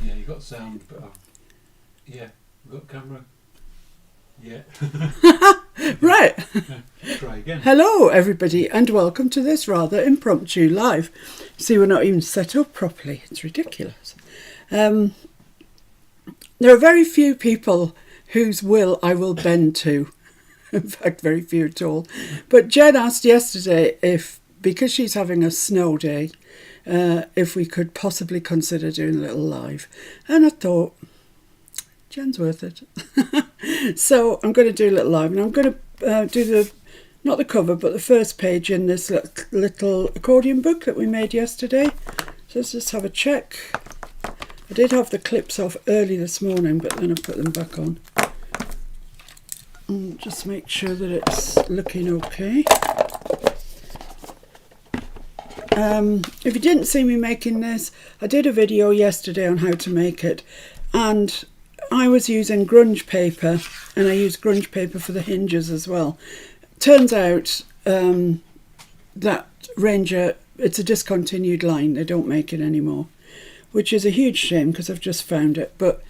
Yeah, you got sound, but yeah, you got camera. Yeah. Right. Try again. Hello, everybody, and welcome to this rather impromptu live. See, we're not even set up properly. It's ridiculous. There are very few people whose will I will bend to. In fact, very few at all. But Jen asked yesterday if, because she's having a snow day, if we could possibly consider doing a little live. And I thought, Jen's worth it. So I'm going to do a little live, and I'm going to do not the cover, but the first page in this little accordion book that we made yesterday. So let's just have a check. I did have the clips off early this morning, but then I put them back on. And just make sure that it's looking okay. If you didn't see me making this, I did a video yesterday on how to make it, and I was using grunge paper, and I used grunge paper for the hinges as well. Turns out that Ranger, it's a discontinued line. They don't make it anymore, which is a huge shame because I've just found it. But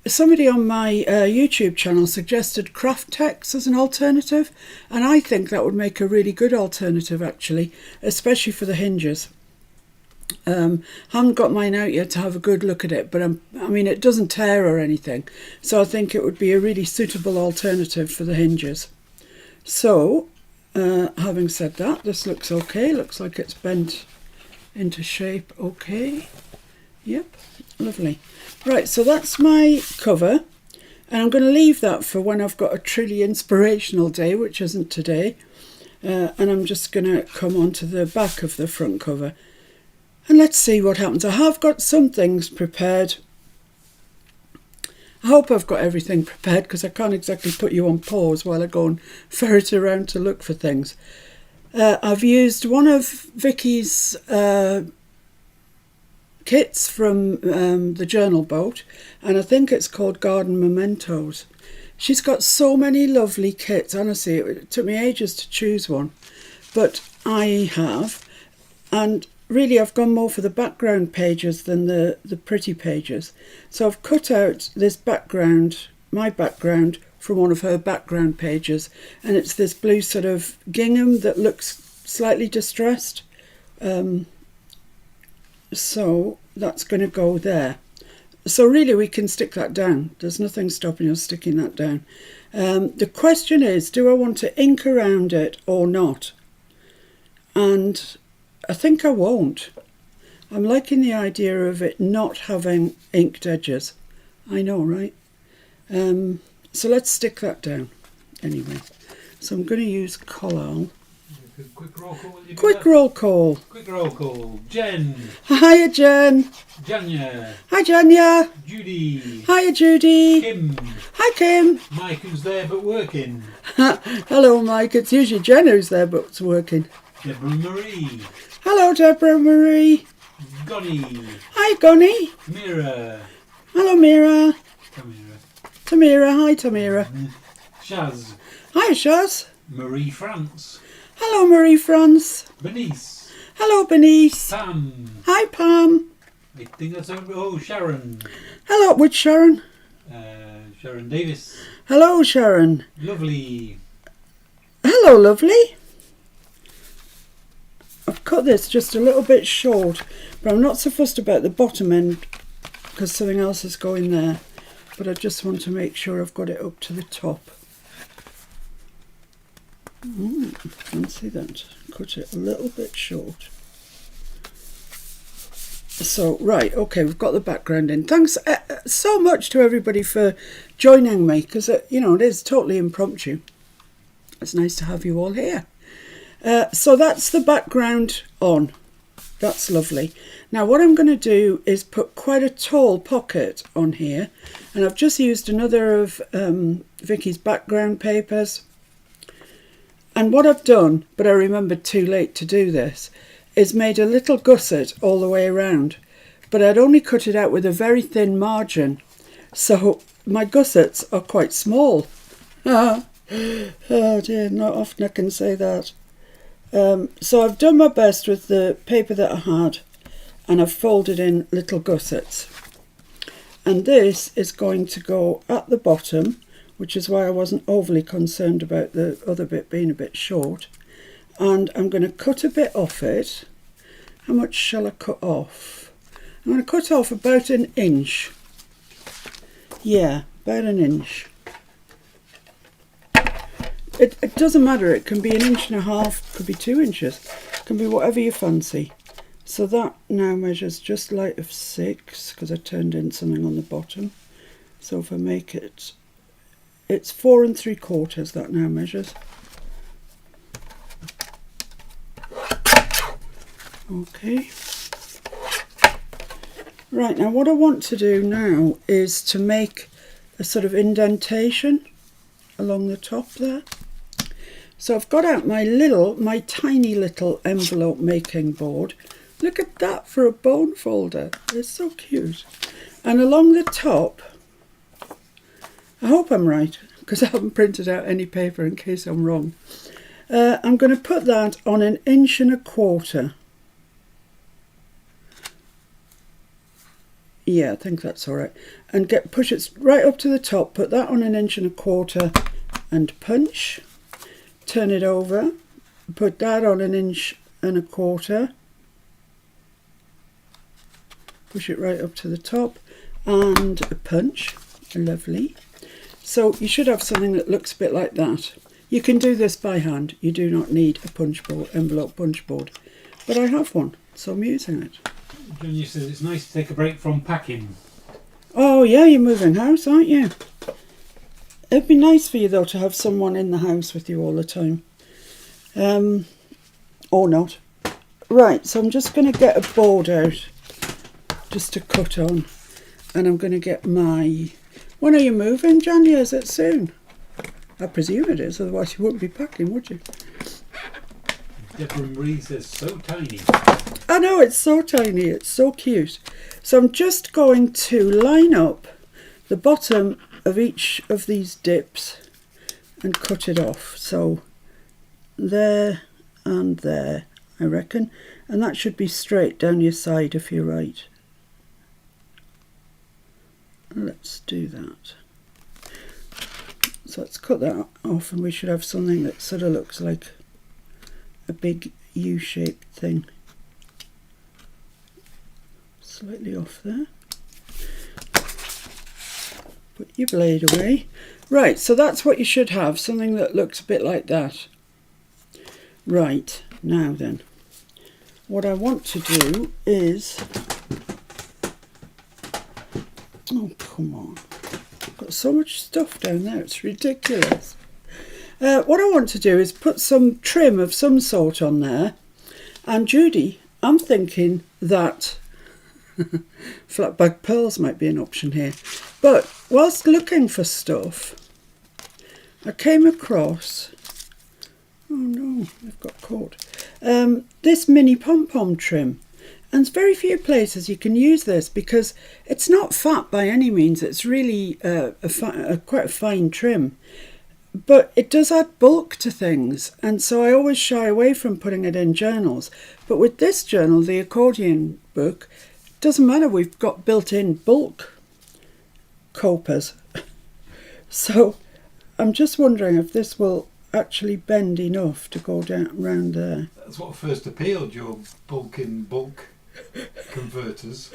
somebody on my YouTube channel suggested Craftex as an alternative, and I think that would make a really good alternative actually, especially for the hinges. Haven't got mine out yet to have a good look at it, but I mean it doesn't tear or anything, so I think it would be a really suitable alternative for the hinges. So having said that, this looks okay. Looks like it's bent into shape okay. Yep, lovely. Right, so that's my cover, and I'm going to leave that for when I've got a truly inspirational day, which isn't today, and I'm just going to come on to the back of the front cover. And let's see what happens. I have got some things prepared. I hope I've got everything prepared because I can't exactly put you on pause while I go and ferret around to look for things. I've used one of Vicky's kits from the journal boat, and I think it's called Garden Mementos. She's got so many lovely kits. Honestly, it took me ages to choose one, but I have, and really I've gone more for the background pages than the pretty pages. So I've cut out this background, my background, from one of her background pages, and it's this blue sort of gingham that looks slightly distressed. So that's going to go there. So really we can stick that down. There's nothing stopping us sticking that down. The question is, do I want to ink around it or not? And I think I won't. I'm liking the idea of it not having inked edges. I know, right? So let's stick that down anyway. So I'm going to use Collal. Quick roll call. Quick roll call. Quick roll call. Jen. Hiya, Jen. Janya. Hi, Janya. Judy. Hiya, Judy. Kim. Hi, Kim. Mike, who's there but working. Hello, Mike. It's usually Jen who's there but it's working. Deborah Marie. Hello, Deborah Marie. Gonnie. Hi, Gonnie. Mira. Hello, Mira. Tamira. Tamira. Hi, Tamira. Shaz. Hi, Shaz. Marie France. Hello, Marie France. Benice. Hello, Benice. Pam. Hi, Pam. I think that's Sharon. Hello, which Sharon? Sharon Davis. Hello, Sharon. Lovely. Hello, lovely. I've cut this just a little bit short, but I'm not so fussed about the bottom end because something else is going there. But I just want to make sure I've got it up to the top. Fancy that. Cut it a little bit short. So, right, okay, we've got the background in. Thanks so much to everybody for joining me, because, you know, it is totally impromptu. It's nice to have you all here. So that's the background on. That's lovely. Now what I'm going to do is put quite a tall pocket on here, and I've just used another of Vicky's background papers. And what I've done, but I remembered too late to do this, is made a little gusset all the way around, but I'd only cut it out with a very thin margin, so my gussets are quite small. Oh dear, not often I can say that. So I've done my best with the paper that I had, and I've folded in little gussets. And this is going to go at the bottom, which is why I wasn't overly concerned about the other bit being a bit short. And I'm going to cut a bit off it. How much shall I cut off? I'm going to cut off about 1 inch. Yeah, about 1 inch. It doesn't matter, it can be 1.5 inches, could be 2 inches, it can be whatever you fancy. So that now measures just light of 6, because I turned in something on the bottom. So if I make it, it's 4 3/4 that now measures. Okay. Right, now what I want to do now is to make a sort of indentation along the top there. So I've got out my tiny little envelope making board. Look at that for a bone folder. It's so cute. And along the top, I hope I'm right, because I haven't printed out any paper in case I'm wrong. I'm going to put that on 1.25 inches. Yeah, I think that's all right. And push it right up to the top, put that on 1.25 inches and punch. Turn it over, put that on 1.25 inches. Push it right up to the top and punch. Lovely. So you should have something that looks a bit like that. You can do this by hand. You do not need a punch board, envelope punch board. But I have one, so I'm using it. John, you said it's nice to take a break from packing. Oh yeah, you're moving house, aren't you? It'd be nice for you though to have someone in the house with you all the time. Or not. Right, so I'm just going to get a board out just to cut on. And I'm going to get my... When are you moving, Jan? Is it soon? I presume it is, otherwise you wouldn't be packing, would you? Deborah Marie says, so tiny. I know, it's so tiny, it's so cute. So I'm just going to line up the bottom of each of these dips and cut it off. So there and there, I reckon. And that should be straight down your side if you're right. Let's do that. So let's cut that off and we should have something that sort of looks like a big U-shaped thing. Slightly off there. Put your blade away. Right, so that's what you should have, something that looks a bit like that. Right, now then, what I want to do is... Oh, come on. I've got so much stuff down there, it's ridiculous. What I want to do is put some trim of some sort on there. And Judy, I'm thinking that flat back pearls might be an option here. But whilst looking for stuff, I came across... Oh no, I've got caught. This mini pom-pom trim. And there's very few places you can use this because it's not fat by any means. It's really quite a fine trim. But it does add bulk to things. And so I always shy away from putting it in journals. But with this journal, the Accordion book, it doesn't matter. We've got built-in bulk copers. So I'm just wondering if this will actually bend enough to go down around there. That's what first appealed, your bulk converters.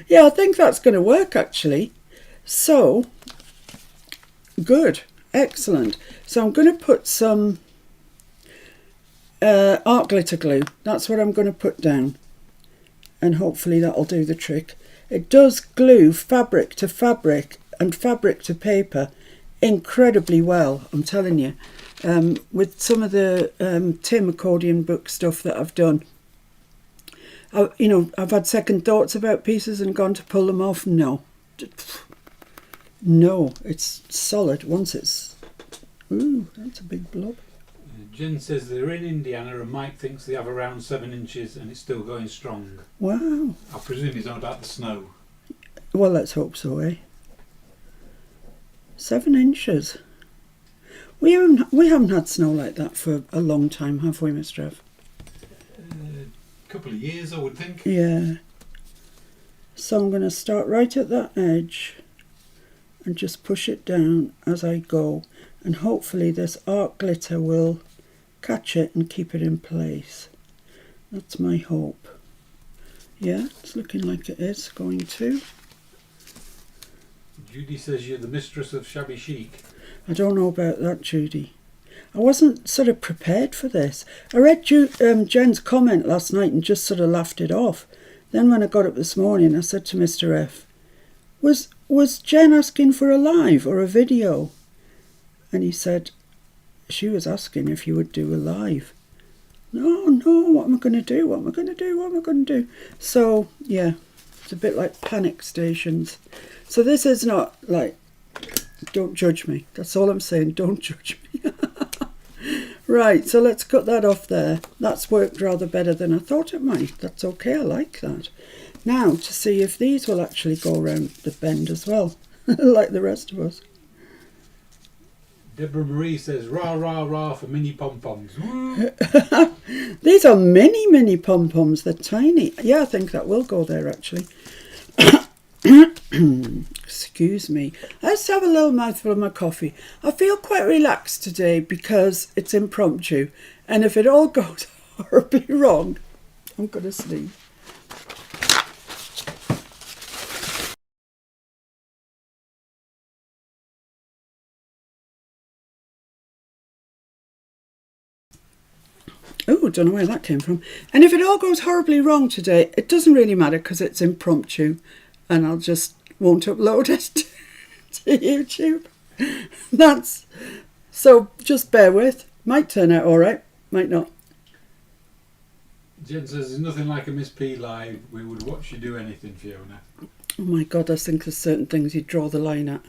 Yeah, I think that's going to work actually. So, good, excellent. So I'm going to put some art glitter glue. That's what I'm going to put down. And hopefully that'll do the trick. It does glue fabric to fabric and fabric to paper incredibly well, I'm telling you. With some of the Tim Accordion book stuff that I've done, I've had second thoughts about pieces and gone to pull them off. No, it's solid once it's... Ooh, that's a big blob. Jen says they're in Indiana and Mike thinks they have around 7 inches and it's still going strong. Wow. I presume he's on about the snow. Well, let's hope so, eh? 7 inches. We haven't had snow like that for a long time, have we, Mr. F? A couple of years, I would think. Yeah. So I'm going to start right at that edge and just push it down as I go, and hopefully this art glitter will catch it and keep it in place. That's my hope. Yeah, it's looking like it is going to. Judy says you're the mistress of shabby chic. I don't know about that, Judy. I wasn't sort of prepared for this. I read Jen's comment last night and just sort of laughed it off. Then when I got up this morning, I said to Mr. F, was Jen asking for a live or a video? And he said, she was asking if you would do a live. No, what am I going to do? What am I going to do? What am I going to do? So, yeah, it's a bit like panic stations. So this is not like, don't judge me. That's all I'm saying, don't judge me. Right, so let's cut that off there. That's worked rather better than I thought it might. That's okay, I like that. Now, to see if these will actually go around the bend as well, like the rest of us. Deborah Marie says, rah, rah, rah for mini pom-poms. These are mini pom-poms. They're tiny. Yeah, I think that will go there, actually. Excuse me. Let's have a little mouthful of my coffee. I feel quite relaxed today because it's impromptu. And if it all goes horribly wrong, I'm going to sleep. Oh, don't know where that came from. And if it all goes horribly wrong today, it doesn't really matter because it's impromptu and I'll just won't upload it to YouTube. That's so just bear with. Might turn out all right, might not. Jen says there's nothing like a Miss P live. We would watch you do anything, Fiona. Oh my God, I think there's certain things you draw the line at.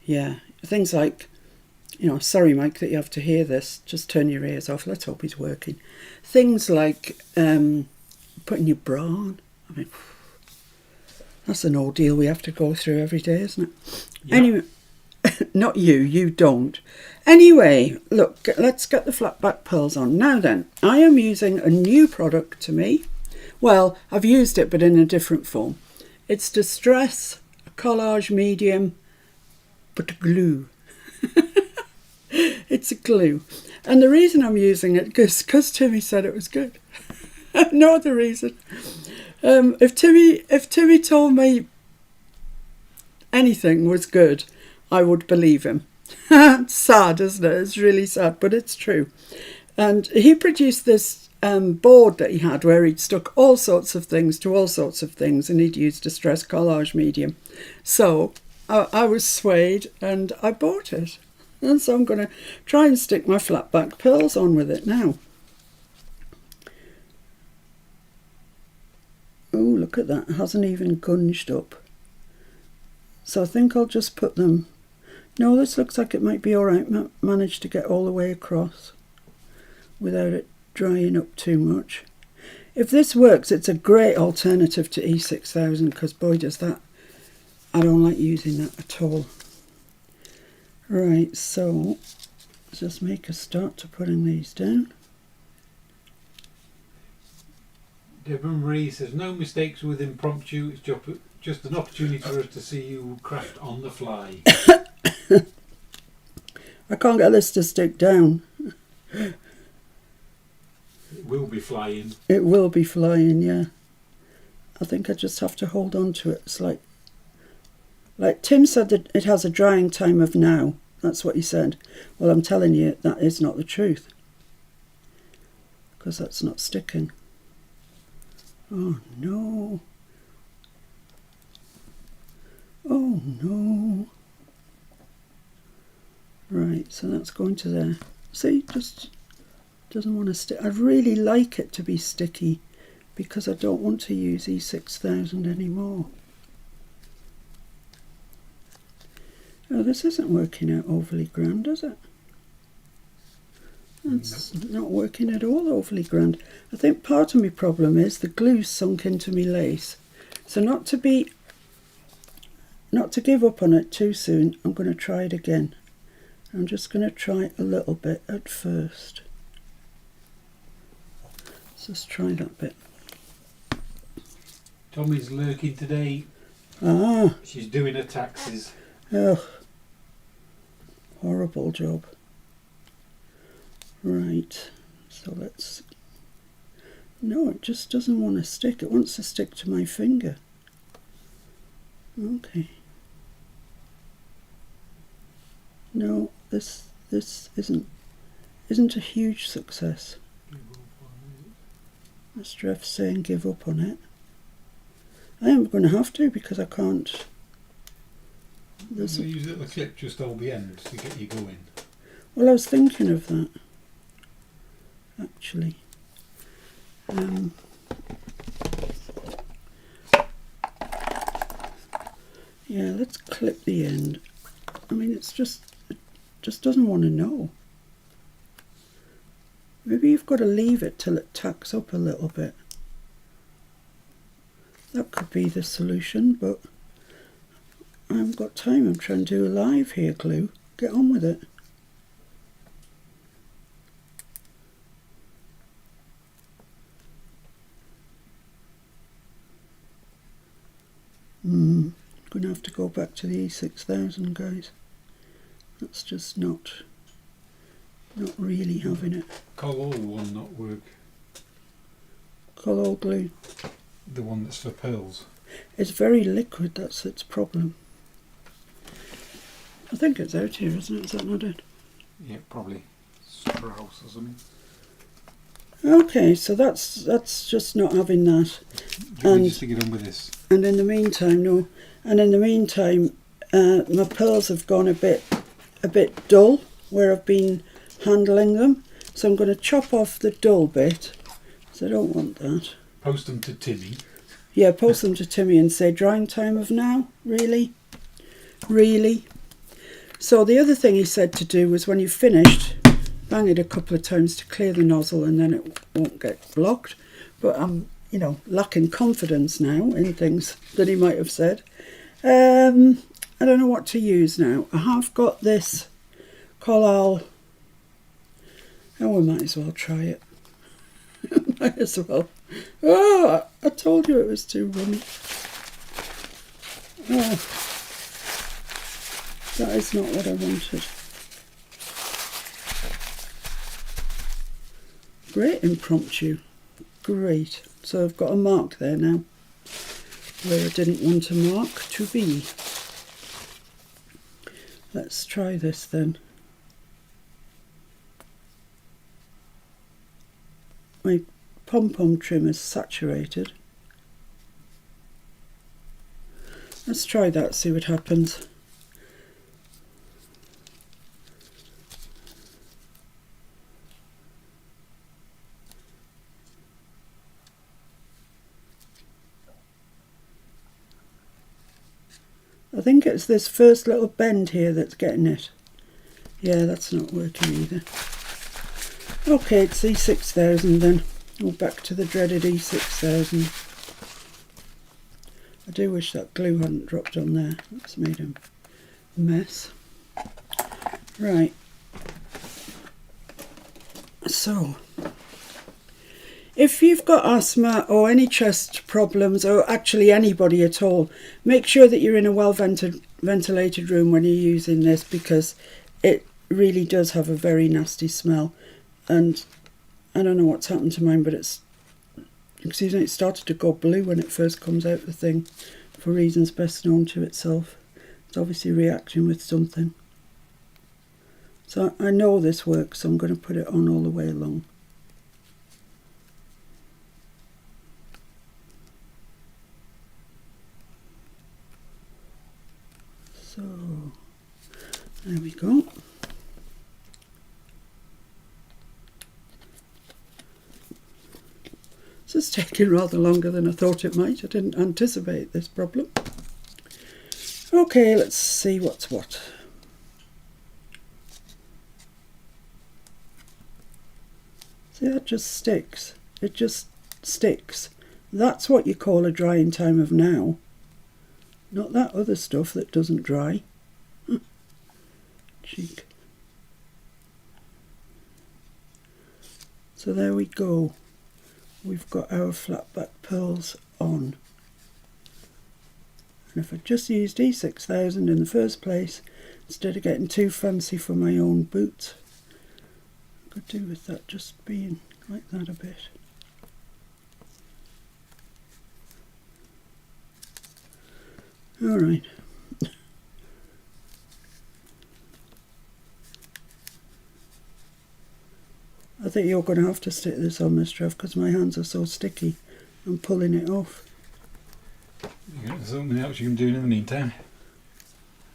Yeah, things like, you know, sorry Mike that you have to hear this, just turn your ears off, let's hope he's working. Things like putting your bra on. I mean, that's an ordeal we have to go through every day, isn't it? Yeah. Anyway, not you don't. Anyway, look, let's get the flat back pearls on. Now then, I am using a new product to me. Well, I've used it but in a different form. It's Distress, a collage medium, but a glue. It's a glue. And the reason I'm using it is because Timmy said it was good. No other reason. If Timmy told me anything was good, I would believe him. It's sad, isn't it? It's really sad, but it's true. And he produced this board that he had where he'd stuck all sorts of things to all sorts of things, and he'd used Distress collage medium. So I was swayed and I bought it. And so I'm going to try and stick my flat back pearls on with it now. Oh, look at that. It hasn't even gunged up. So I think I'll just put them... No, this looks like it might be all right. Managed to get all the way across without it drying up too much. If this works, it's a great alternative to E6000 because boy does that... I don't like using that at all. Right, so let's just make a start to putting these down. Deborah Marie says, no mistakes with impromptu, it's just an opportunity for us to see you craft on the fly. I can't get this to stick down. It will be flying. It will be flying, yeah. I think I just have to hold on to it. It's like Tim said that it has a drying time of now. That's what he said. Well, I'm telling you, that is not the truth. Because that's not sticking. Oh, no. Oh, no. Right, so that's going to there. See, just doesn't want to stick. I really like it to be sticky because I don't want to use E6000 anymore. Oh, this isn't working out overly grand, is it? It's not working at all overly grand. I think part of my problem is the glue sunk into my lace. So not to give up on it too soon, I'm going to try it again. I'm just going to try a little bit at first. Let's just try that bit. Tommy's lurking today. Ah, She's doing her taxes. ugh. Horrible job. Right, so let's... No, it just doesn't want to stick. It wants to stick to my finger. Okay. No, this isn't a huge success. Mr. F's saying give up on it. I am going to have to because I can't. Use a little clip just over the end to get you going. Well, I was thinking of that actually. Yeah, let's clip the end. I mean, it just doesn't want to know. Maybe you've got to leave it till it tacks up a little bit. That could be the solution, but I haven't got time. I'm trying to do a live here, Glue. Get on with it. I'm going to have to go back to the E6000, guys. That's just not really having it. Colol will not work. Colol glue. The one that's for pearls. It's very liquid, that's its problem. I think it's out here, isn't it? Is that not it? Yeah, probably. Strauss or something. Okay, so that's just not having that. Do you just to get on with this? And in the meantime, no. And in the meantime, my pearls have gone a bit dull where I've been handling them. So I'm going to chop off the dull bit. So I don't want that. Post them to Timmy. Yeah, post them to Timmy and say drying time of now. Really? Really? So the other thing he said to do was when you've finished, bang it a couple of times to clear the nozzle and then it won't get blocked. But I'm, lacking confidence now in things that he might have said. I don't know what to use now. I have got this Collal. Oh, we might as well try it. Might as well. Oh, I told you it was too runny. Oh, that is not what I wanted. Great impromptu. Great. So I've got a mark there now where I didn't want a mark to be. Let's try this then. My pom-pom trim is saturated. Let's try that, see what happens. I think it's this first little bend here that's getting it. Yeah, that's not working either. Okay, it's E6000 then. We're back to the dreaded E6000. I do wish that glue hadn't dropped on there. That's made a mess. Right. So, if you've got asthma or any chest problems, or actually anybody at all, make sure that you're in a well-ventilated room when you're using this, because it really does have a very nasty smell. And I don't know what's happened to mine, but it started to go blue when it first comes out the thing, for reasons best known to itself. It's obviously reacting with something. So I know this works, so I'm going to put it on all the way along. So, there we go. This is taking rather longer than I thought it might. I didn't anticipate this problem. Okay, let's see what's what. See, that just sticks. It just sticks. That's what you call a drying time of now. Not that other stuff that doesn't dry. Cheek. So there we go. We've got our flat back pearls on. And if I'd just used E6000 in the first place, instead of getting too fancy for my own boots, I could do with that just being like that a bit. Alright. I think you're going to have to stick this on, Miss Trev, because my hands are so sticky. I'm pulling it off. You got something else you can do in the meantime?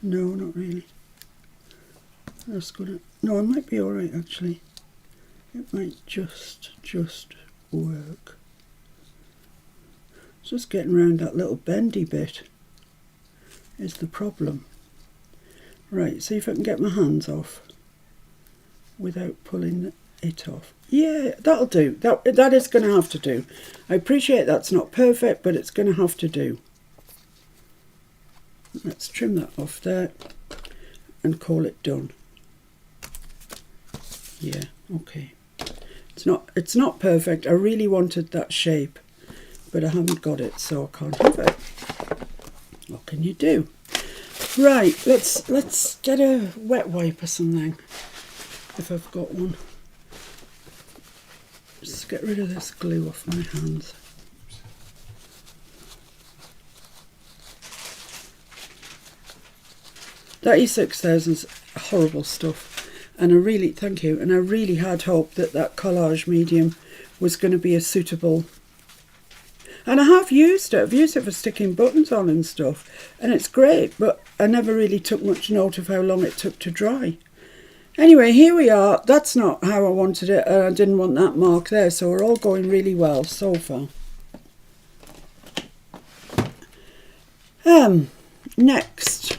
No, not really. That's gonna. No, I might be all right actually. It might just work. It's just getting around that little bendy bit is the problem. Right, see if I can get my hands off without pulling it off. Yeah, that'll do. That is going to have to do. I appreciate that's not perfect, but it's going to have to do. Let's trim that off there and call it done. Yeah, okay. It's not perfect. I really wanted that shape, but I haven't got it, so I can't have it. What can you do? Right, let's get a wet wipe or something, if I've got one. Just get rid of this glue off my hands. That E6000's horrible stuff, and I really, thank you, and I really had hoped that that collage medium was going to be a suitable, and I have used it. I've used it for sticking buttons on and stuff, and it's great, but I never really took much note of how long it took to dry. Anyway, here we are. That's not how I wanted it. I didn't want that mark there, so we're all going really well so far. Next,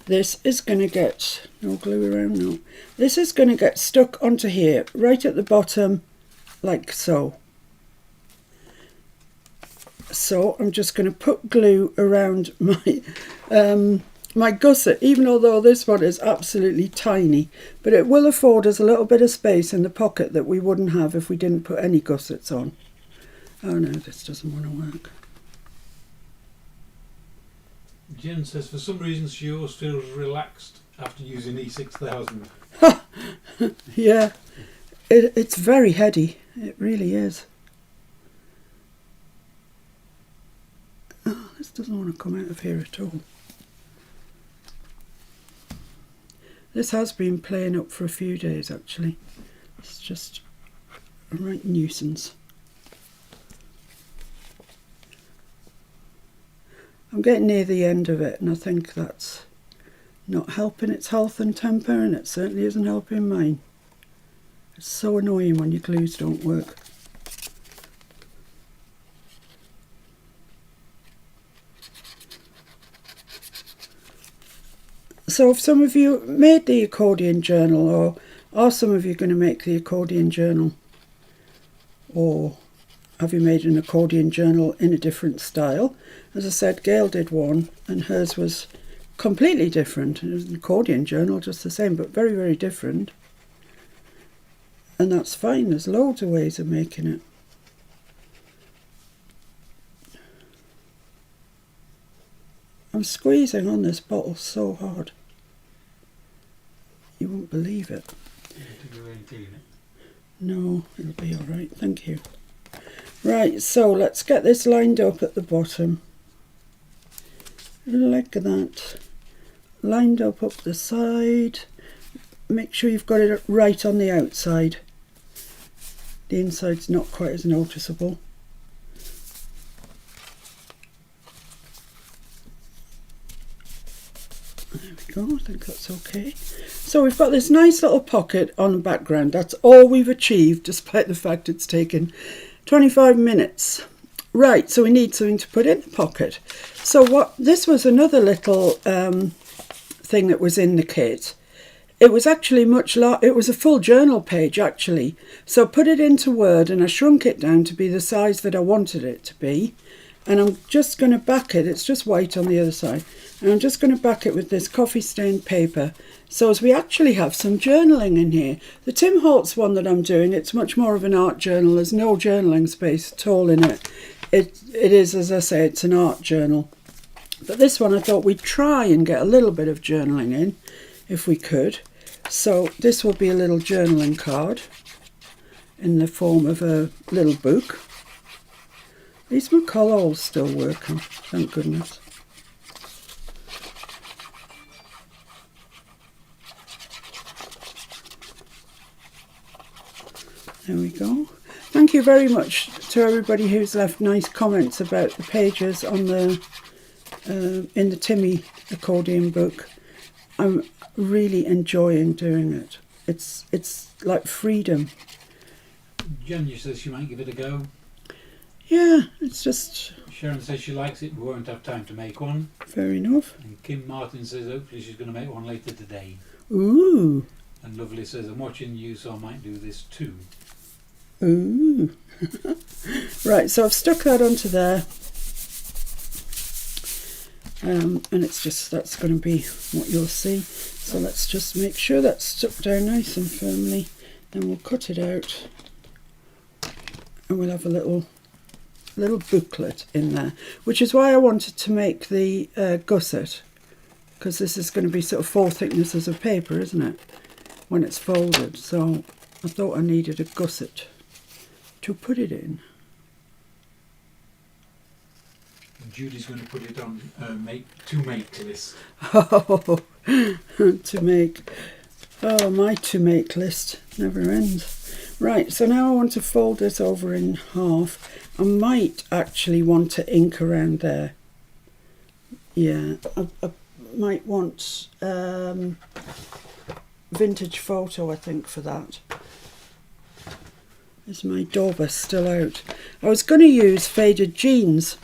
this is going to get, no glue around, no. This is going to get stuck onto here, right at the bottom, like so. So I'm just going to put glue around my my gusset, even although this one is absolutely tiny, but it will afford us a little bit of space in the pocket that we wouldn't have if we didn't put any gussets on. Oh no, this doesn't want to work. Jen says for some reason she always feels relaxed after using E6000. Yeah, it's very heady, it really is. Oh, this doesn't want to come out of here at all. This has been playing up for a few days actually. It's just a right nuisance. I'm getting near the end of it, and I think that's not helping its health and temper, and it certainly isn't helping mine. It's so annoying when your glues don't work. So if some of you made the accordion journal, or are some of you going to make the accordion journal, or have you made an accordion journal in a different style? As I said, Gail did one and hers was completely different. It was an accordion journal, just the same, but very, very different. And that's fine, there's loads of ways of making it. I'm squeezing on this bottle so hard. You won't believe it. No, it'll be alright, thank you. Right, so let's get this lined up at the bottom. Like that. Lined up the side. Make sure you've got it right on the outside. The inside's not quite as noticeable. There we go, I think that's okay. So we've got this nice little pocket on the background. That's all we've achieved, despite the fact it's taken 25 minutes. Right, so we need something to put in the pocket. So this was another little thing that was in the kit. It was actually it was a full journal page actually. So I put it into Word and I shrunk it down to be the size that I wanted it to be. And I'm just going to back it, it's just white on the other side. And I'm just going to back it with this coffee stained paper, so as we actually have some journaling in here. The Tim Holtz one that I'm doing, it's much more of an art journal. There's no journaling space at all in it. It is, as I say, it's an art journal. But this one I thought we'd try and get a little bit of journaling in, if we could. So this will be a little journaling card in the form of a little book. These my collars still working, thank goodness. There we go. Thank you very much to everybody who's left nice comments about the pages on the in the Timmy accordion book. I'm really enjoying doing it. It's like freedom. Jenny says she might give it a go. Yeah, it's just... Sharon says she likes it, but won't have time to make one. Fair enough. And Kim Martin says hopefully she's going to make one later today. Ooh. And Lovely says I'm watching you, so I might do this too. Ooh. Right, so I've stuck that onto there. And it's just, that's going to be what you'll see. So let's just make sure that's stuck down nice and firmly. Then we'll cut it out. And we'll have a little booklet in there. Which is why I wanted to make the gusset. Because this is going to be sort of 4 thicknesses of paper, isn't it? When it's folded. So I thought I needed a gusset to put it in. Judy's going to put it on to make list. Oh, to make. Oh, my to make list never ends. Right, so now I want to fold this over in half. I might actually want to ink around there. Yeah, I might want vintage photo, I think, for that. Is my dauber still out? I was going to use faded jeans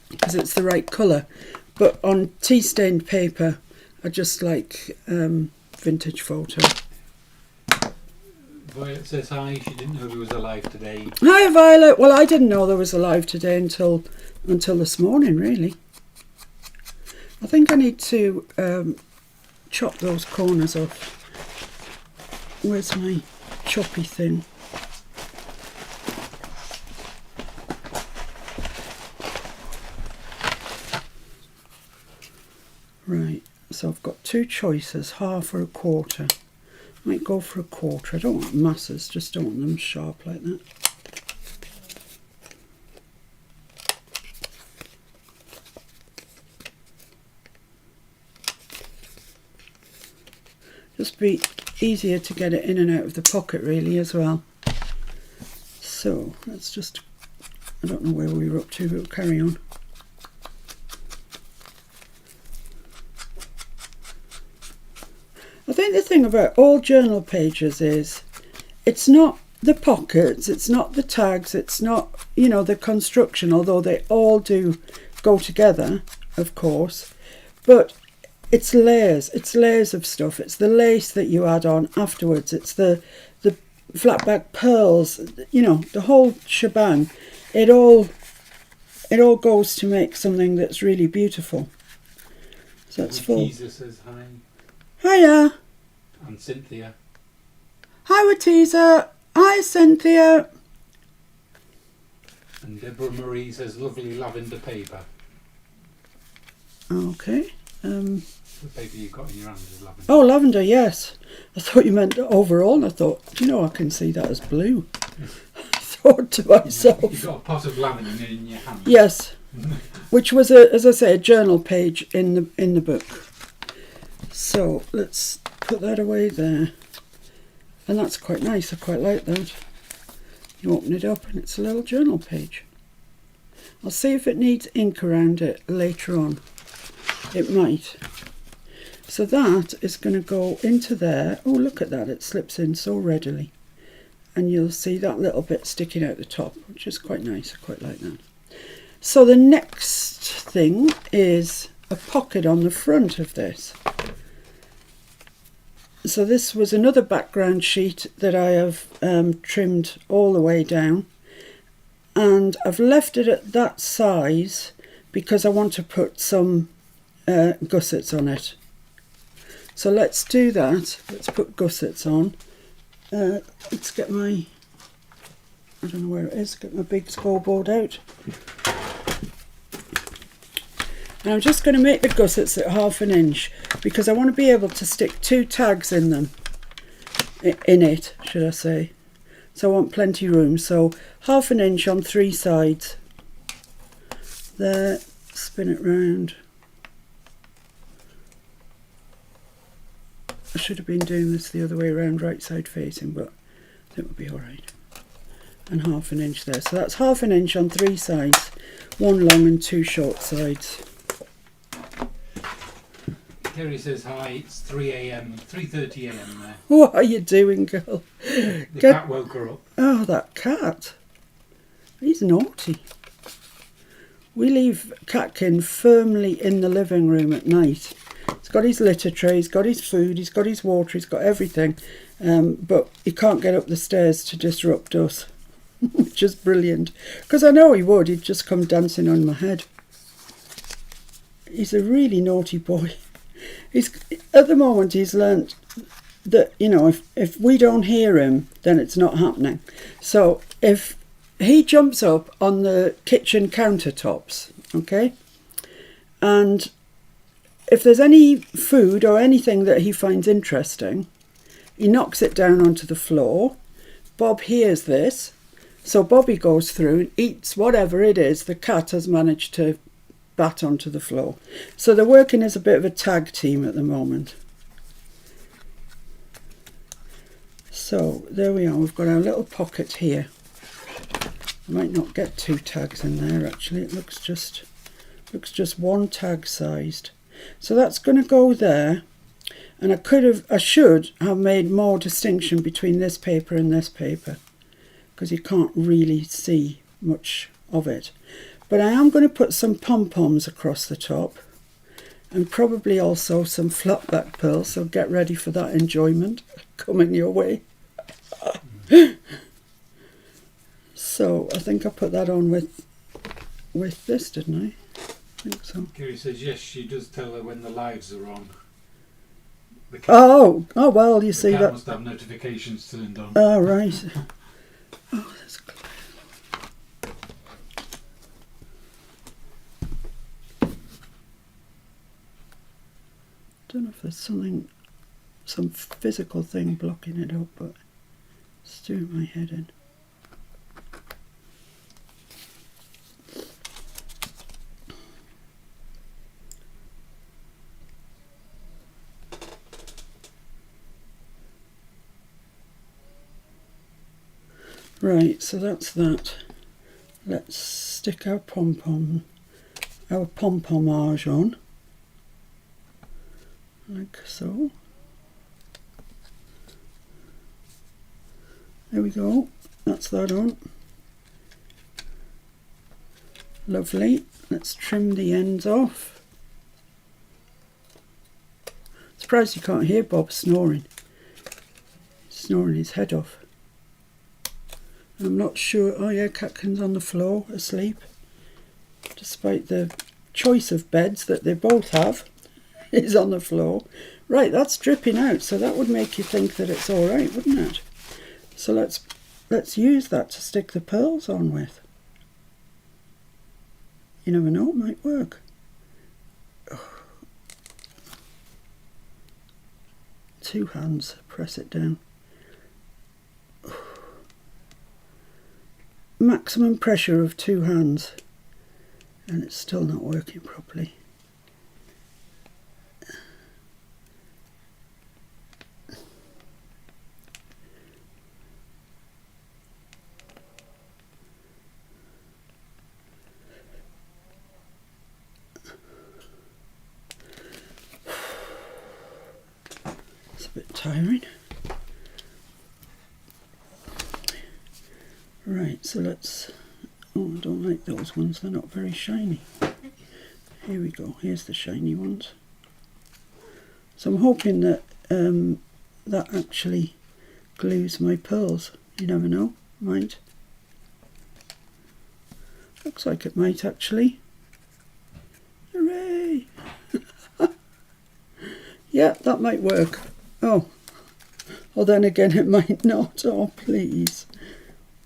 because it's the right colour, but on tea stained paper I just like vintage photo. Violet says hi, she didn't know he was alive today. Hi Violet. Well, I didn't know there was alive today until this morning, really. I think I need to chop those corners off. Where's my choppy thing? Right, so I've got 2 choices, half or a quarter. Might go for a quarter. I don't want masses, just don't want them sharp like that. Just be easier to get it in and out of the pocket really as well. So let's just, I don't know where we were up to, but we'll carry on. I think the thing about all journal pages is it's not the pockets, it's not the tags, it's not, you know, the construction, although they all do go together, of course, but it's layers of stuff. It's the lace that you add on afterwards, it's the flat back pearls, you know, the whole shebang. It all goes to make something that's really beautiful. So that's full. Teaser says hi. Hiya. And Cynthia. Hi, Teaser. Hi, Cynthia. And Deborah Marie says lovely lavender paper. Okay. The paper you've got in your hand is lavender. Oh, lavender, yes. I thought you meant overall. I thought, you know, I can see that as blue. I thought to myself. You've got a pot of lavender in your hand. Yes. Which was, as I say, a journal page in the book. So let's put that away there. And that's quite nice. I quite like that. You open it up and it's a little journal page. I'll see if it needs ink around it later on. It might. So that is going to go into there. Oh, look at that. It slips in so readily. And you'll see that little bit sticking out the top, which is quite nice. I quite like that. So the next thing is a pocket on the front of this. So this was another background sheet that I have trimmed all the way down, and I've left it at that size because I want to put some gussets on it. So let's do that. Let's put gussets on. Let's get my, I don't know where it is, get my big scoreboard out. And I'm just going to make the gussets at 1/2 inch because I want to be able to stick 2 tags in them, in it, should I say. So I want plenty room. So 1/2 inch on 3 sides. There, spin it round. I should have been doing this the other way around, right side facing, but I think we'll be alright. And 1/2 inch there. So that's 1/2 inch on 3 sides, 1 long and 2 short sides. Kerry says hi, it's 3 a.m, 3:30 a.m. there. What are you doing, girl? The cat woke her up. Oh, that cat. He's naughty. We leave Catkin firmly in the living room at night. He's got his litter tray, he's got his food, he's got his water, he's got everything. But he can't get up the stairs to disrupt us, which is brilliant. Because I know he would, he'd just come dancing on my head. He's a really naughty boy. At the moment he's learnt that, you know, if we don't hear him, then it's not happening. So if he jumps up on the kitchen countertops, okay, and if there's any food or anything that he finds interesting, he knocks it down onto the floor. Bob hears this, so Bobby goes through and eats whatever it is the cat has managed to bat onto the floor. So they're working as a bit of a tag team at the moment. So there we are, we've got our little pocket here. I might not get 2 tags in there actually, it looks just 1 tag sized. So that's going to go there, and I should have made more distinction between this paper and this paper because you can't really see much of it. But I am going to put some pom-poms across the top and probably also some flat back pearls, so get ready for that enjoyment coming your way. So I think I put that on with this, didn't I? I think so. Kerry says yes, she does tell her when the lives are on. Oh well, you see that. that Must have notifications turned on. Oh right. Oh, that's clear. I don't know if there's some physical thing blocking it up, but it's doing my head in. Right, so that's that. Let's stick our pom-pomage on, like so. There we go, that's that on. Lovely, let's trim the ends off. Surprised you can't hear Bob snoring. He's snoring his head off. I'm not sure. Oh yeah, Catkin's on the floor asleep. Despite the choice of beds that they both have, he's on the floor. Right, that's dripping out, so that would make you think that it's all right, wouldn't it? So let's use that to stick the pearls on with. You never know, it might work. Oh. 2 hands, press it down. Maximum pressure of 2 hands, and it's still not working properly. It's a bit tiring. Right, so let's, oh, I don't like those ones, they're not very shiny. Here we go, here's the shiny ones. So I'm hoping that that actually glues my pearls. You never know, might. Looks like it might actually. Hooray! Yeah, that might work. Oh, well then again it might not. Oh, please.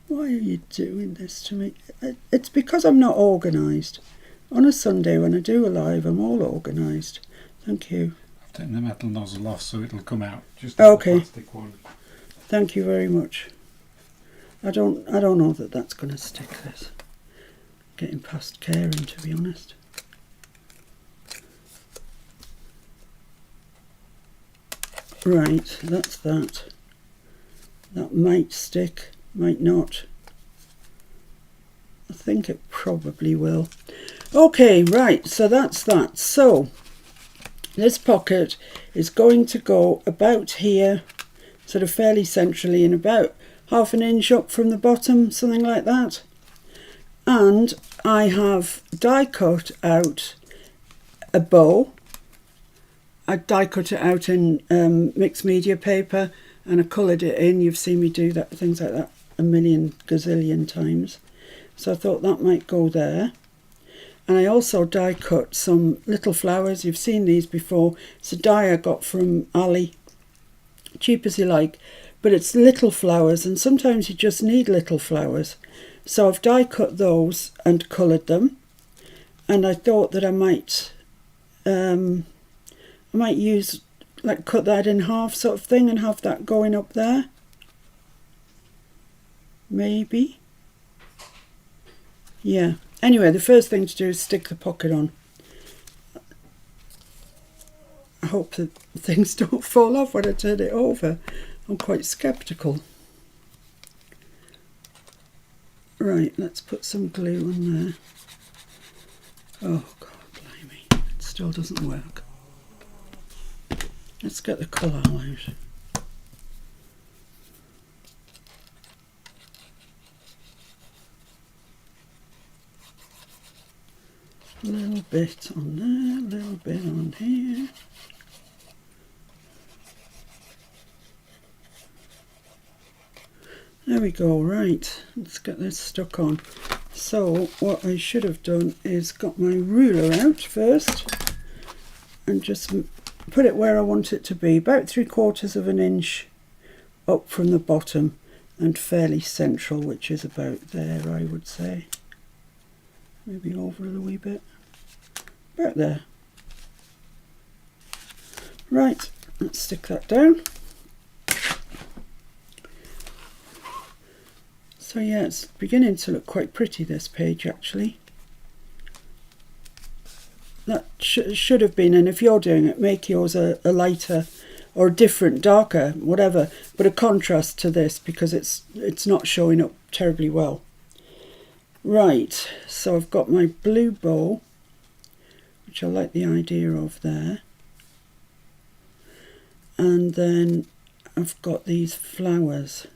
Why are you doing this to me? It's because I'm not organised. On a Sunday when I do a live, I'm all organised. Thank you. I've taken the metal nozzle off so it'll come out. Just Okay. the plastic one. Thank you very much. I don't know that that's going to stick this. Getting past caring, to be honest. Right, that's that. That might stick, might not. I think it probably will. Okay, right, so that's that. So, this pocket is going to go about here, sort of fairly centrally, and about half an inch up from the bottom, something like that. And I have die cut out a bow. I die cut it out in mixed media paper, and I coloured it in. You've seen me do that, things like that a million gazillion times. So I thought that might go there. And I also die cut some little flowers. You've seen these before. It's a die I got from Ali, cheap as you like, but it's little flowers, and sometimes you just need little flowers. So I've die cut those and coloured them, and I thought that I might use, like, cut that in half sort of thing and have that going up there. Maybe. Yeah. Anyway, the first thing to do is stick the pocket on. I hope that things don't fall off when I turn it over. I'm quite sceptical. Right, let's put some glue on there. Oh, God, blimey. It still doesn't work. Let's get the colour out. A little bit on there, a little bit on here. There we go, right, let's get this stuck on. So what I should have done is got my ruler out first and just put it where I want it to be, about 3/4 of an inch up from the bottom and fairly central, which is about there, I would say. Maybe over a wee bit. About there. Right, let's stick that down. So yeah, it's beginning to look quite pretty, this page, actually. That should have been, and if you're doing it, make yours a lighter or a different, darker, whatever, but a contrast to this, because it's not showing up terribly well. Right, so I've got my blue bow, which I like the idea of there. And then I've got these flowers.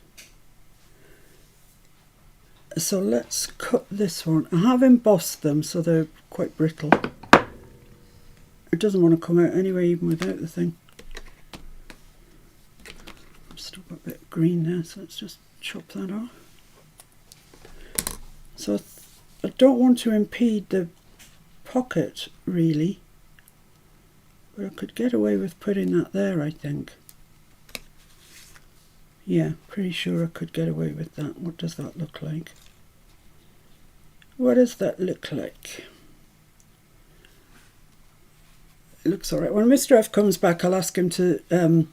So let's cut this one. I have embossed them so they're quite brittle. It doesn't want to come out anyway, even without the thing. I've still got a bit of green there, so let's just chop that off. So I don't want to impede the pocket, really. But I could get away with putting that there, I think. Yeah, pretty sure I could get away with that. What does that look like? What does that look like? It looks alright. When Mr. F comes back, I'll ask him to come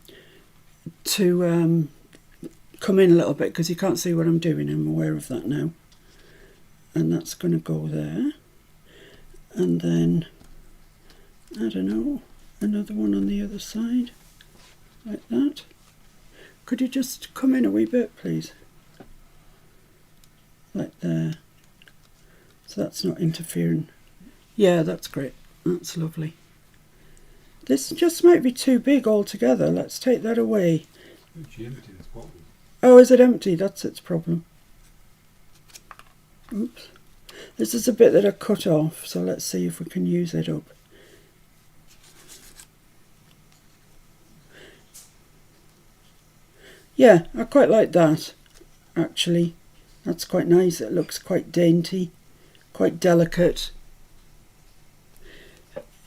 in a little bit, because he can't see what I'm doing. I'm aware of that now. And that's going to go there. And then, I don't know, another one on the other side, like that. Could you just come in a wee bit, please? Like there. So that's not interfering. Yeah, that's great. That's lovely. This just might be too big altogether. Let's take that away. It's empty, this bottle. Oh, is it empty? That's its problem. Oops. This is a bit that I cut off, so let's see if we can use it up. Yeah, I quite like that, actually. That's quite nice. It looks quite dainty, quite delicate.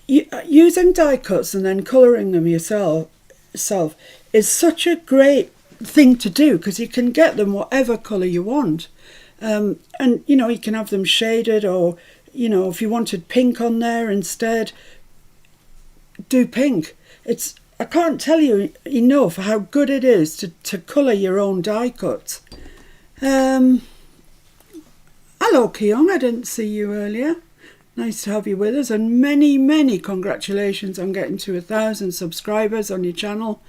using die cuts and then colouring them yourself is such a great thing to do, because you can get them whatever colour you want. And, you know, you can have them shaded, or, you know, if you wanted pink on there instead, do pink. I can't tell you enough how good it is to colour your own die cuts. Hello, Keong, I didn't see you earlier. Nice to have you with us, and many, many congratulations on getting to 1,000 subscribers on your channel.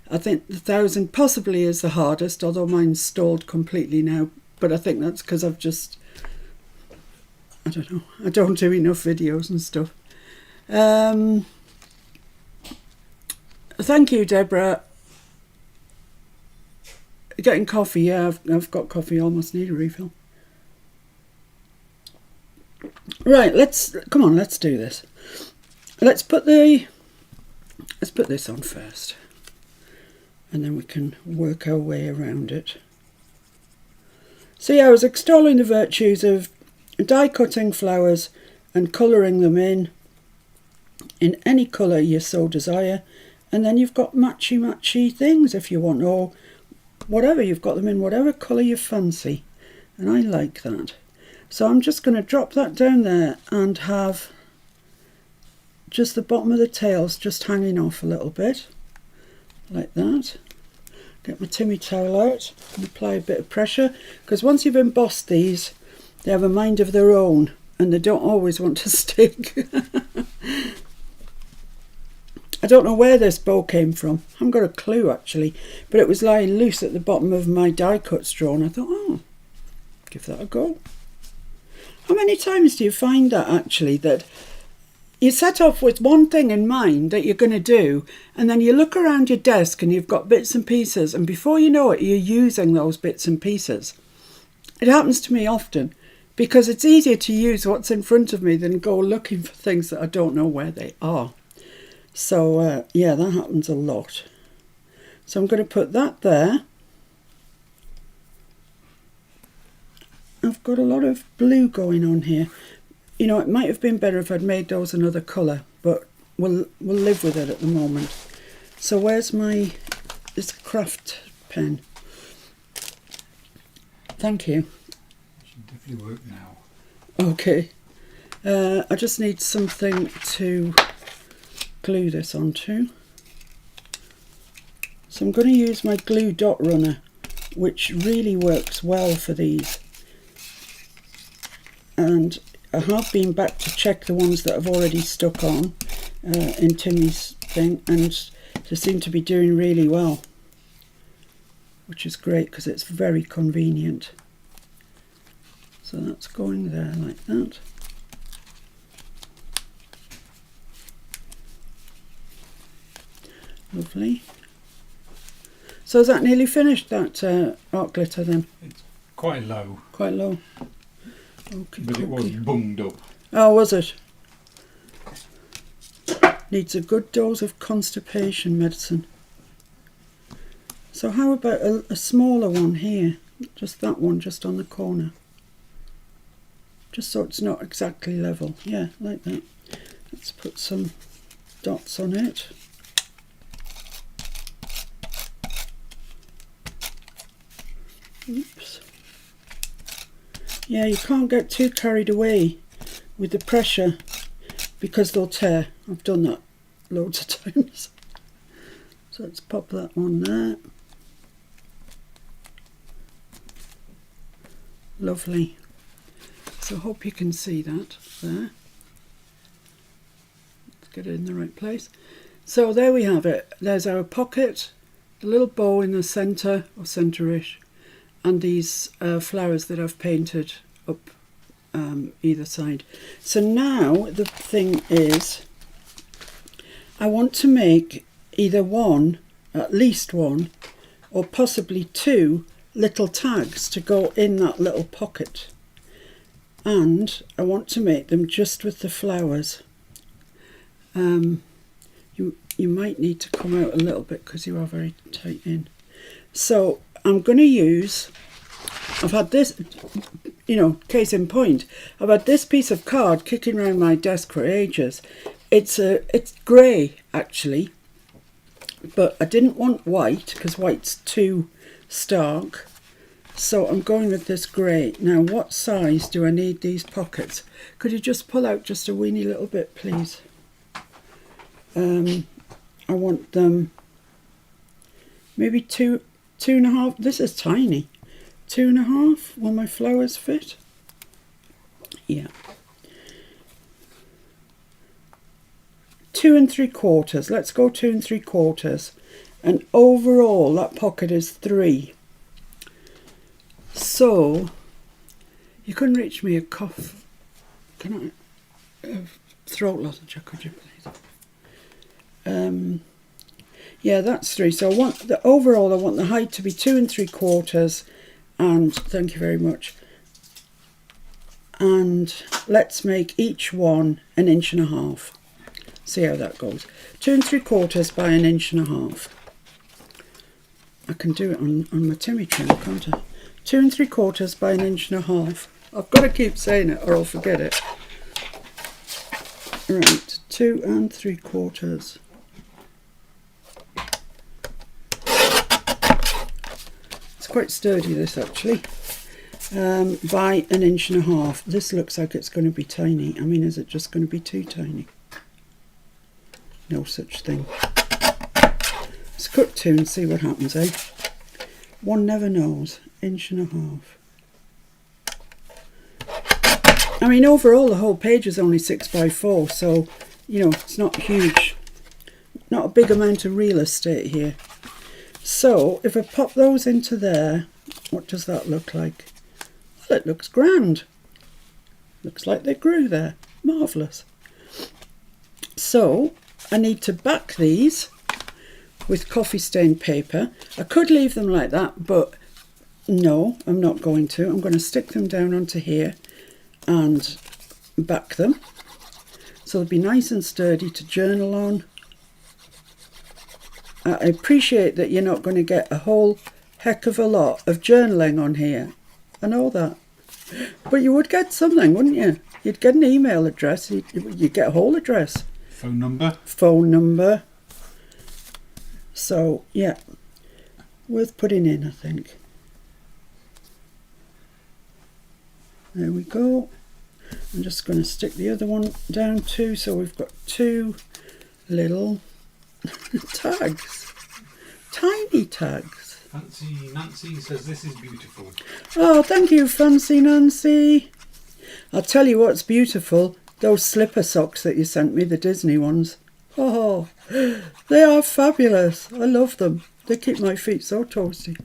I think the 1,000 possibly is the hardest, although mine's stalled completely now. But I think that's because I don't know, I don't do enough videos and stuff. Thank you, Deborah. Getting coffee, yeah, I've got coffee, almost need a refill. Right, come on, let's do this. Let's put this on first, and then we can work our way around it. So yeah, I was extolling the virtues of die cutting flowers and colouring them in any colour you so desire, and then you've got matchy things if you want, or whatever, you've got them in whatever colour you fancy, and I like that. So I'm just going to drop that down there and have just the bottom of the tails just hanging off a little bit, like that. Get my Timmy towel out and apply a bit of pressure, because once you've embossed these, they have a mind of their own and they don't always want to stick. I don't know where this bow came from. I haven't got a clue actually, but it was lying loose at the bottom of my die cut straw, and I thought, oh, give that a go. How many times do you find that actually, that you set off with one thing in mind that you're going to do, and then you look around your desk and you've got bits and pieces, and before you know it, you're using those bits and pieces? It happens to me often, because it's easier to use what's in front of me than go looking for things that I don't know where they are. So yeah, that happens a lot. So I'm going to put that there. I've got a lot of blue going on here. You know, it might have been better if I'd made those another colour, but we'll live with it at the moment. So where's this craft pen? Thank you. It should definitely work now. Okay. I just need something to glue this onto. So I'm going to use my glue dot runner, which really works well for these. And I have been back to check the ones that I've already stuck on in Timmy's thing, and they seem to be doing really well, which is great because it's very convenient. So that's going there like that. Lovely. So is that nearly finished, that art glitter then? It's quite low. Quite low. Okay, but it was bunged up. Oh, was it? Needs a good dose of constipation medicine. So how about a smaller one here? Just that one, just on the corner. Just so it's not exactly level. Yeah, like that. Let's put some dots on it. Oops. Yeah, you can't get too carried away with the pressure because they'll tear. I've done that loads of times. So let's pop that one there. Lovely. So I hope you can see that there. Let's get it in the right place. So there we have it. There's our pocket, the little bow in the centre, or centre-ish, and these flowers that I've painted up either side. So now the thing is, I want to make either one, at least one, or possibly two little tags to go in that little pocket. And I want to make them just with the flowers. You might need to come out a little bit because you are very tight in. So I'm going to use, I've had this, you know, case in point, I've had this piece of card kicking around my desk for ages, It's grey actually, but I didn't want white because white's too stark. So I'm going with this grey. Now, what size do I need these pockets? Could you just pull out just a weeny little bit, please? I want them maybe 2.5. This is tiny. 2.5. Will my flowers fit? Yeah. 2 3/4. Let's go 2 3/4. And overall, that pocket is 3. So, you couldn't reach me a cough. Can I? Throat lozenge, could you please? Yeah, that's 3. So I want the overall. I want the height to be 2 3/4. And thank you very much. And let's make each one 1.5 inches. See how that goes. 2 3/4 by 1.5 inches. I can do it on my Timmy trim, can't I? 2 3/4 by 1.5 inches. I've got to keep saying it or I'll forget it. Right, 2 3/4. It's quite sturdy, this actually. By 1.5 inches. This looks like it's going to be tiny. I mean, is it just going to be too tiny? No such thing. Let's cut 2 and see what happens, eh? One never knows. 1.5 inches. I mean, overall, the whole page is only 6 by 4, so, you know, it's not huge. Not a big amount of real estate here. So, if I pop those into there, what does that look like? Well, it looks grand. Looks like they grew there. Marvellous. So, I need to back these with coffee stained paper. I could leave them like that, but no, I'm not going to. I'm going to stick them down onto here and back them. So they'll be nice and sturdy to journal on. I appreciate that you're not going to get a whole heck of a lot of journaling on here. I know that. But you would get something, wouldn't you? You'd get an email address. You'd get a whole address. Phone number. Phone number. So, yeah. Worth putting in, I think. There we go. I'm just going to stick the other one down too. So we've got 2 little tags. Tiny tags. Fancy Nancy says this is beautiful. Oh, thank you, Fancy Nancy. I'll tell you what's beautiful. Those slipper socks that you sent me, the Disney ones. Oh, they are fabulous. I love them. They keep my feet so toasty.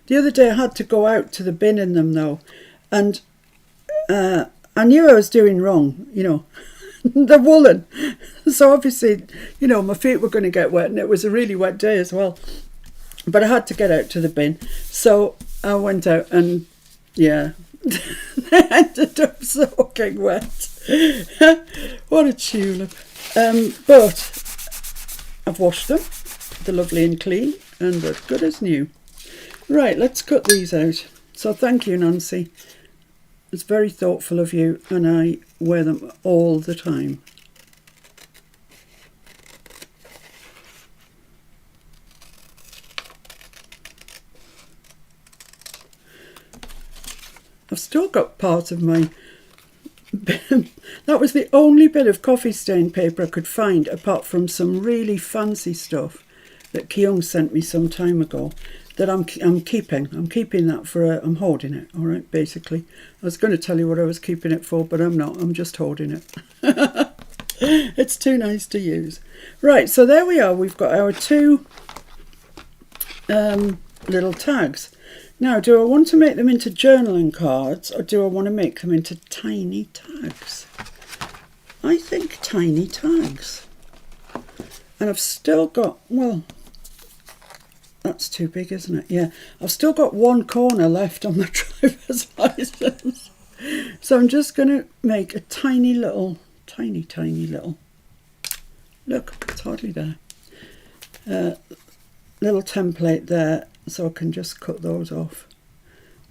The other day I had to go out to the bin in them though. And I knew I was doing wrong, you know. They're woolen. So obviously, you know, my feet were going to get wet and it was a really wet day as well. But I had to get out to the bin. So I went out and, yeah, they ended up soaking wet. What a tulip. But I've washed them. They're lovely and clean and they're good as new. Right, let's cut these out. So thank you, Nancy. It's very thoughtful of you and I wear them all the time. I've still got part of my... That was the only bit of coffee stain paper I could find apart from some really fancy stuff that Kyung sent me some time ago that I'm keeping. I'm keeping that for I'm holding it, all right, basically. I was going to tell you what I was keeping it for, but I'm not. I'm just holding it. It's too nice to use. Right, so there we are. We've got our 2 little tags. Now, do I want to make them into journaling cards or do I want to make them into tiny tags? I think tiny tags. And I've still got, well, that's too big, isn't it? Yeah, I've still got 1 corner left on my driver's license. So I'm just going to make a tiny little, look, it's hardly there. Little template there. So I can just cut those off.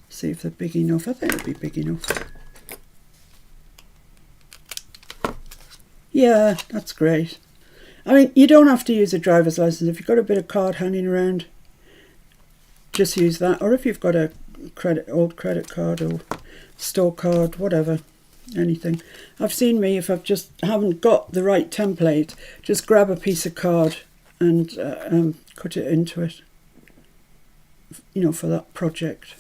See if they're big enough. I think they'll be big enough. Yeah, that's great. I mean, you don't have to use a driver's license. If you've got a bit of card hanging around, just use that. Or if you've got a old credit card or store card, whatever, anything. I've seen me, if I've just haven't got the right template, just grab a piece of card and cut it into it, you know, for that project.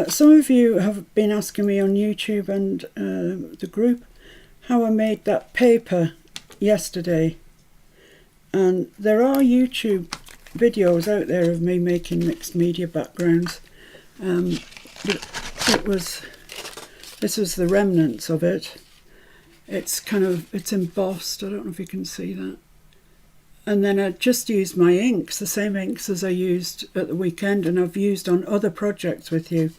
Some of you have been asking me on YouTube and the group how I made that paper yesterday, and there are YouTube videos out there of me making mixed media backgrounds. But this was the remnants of it. It's embossed. I don't know if you can see that. And then I just used my inks, the same inks as I used at the weekend, and I've used on other projects with you,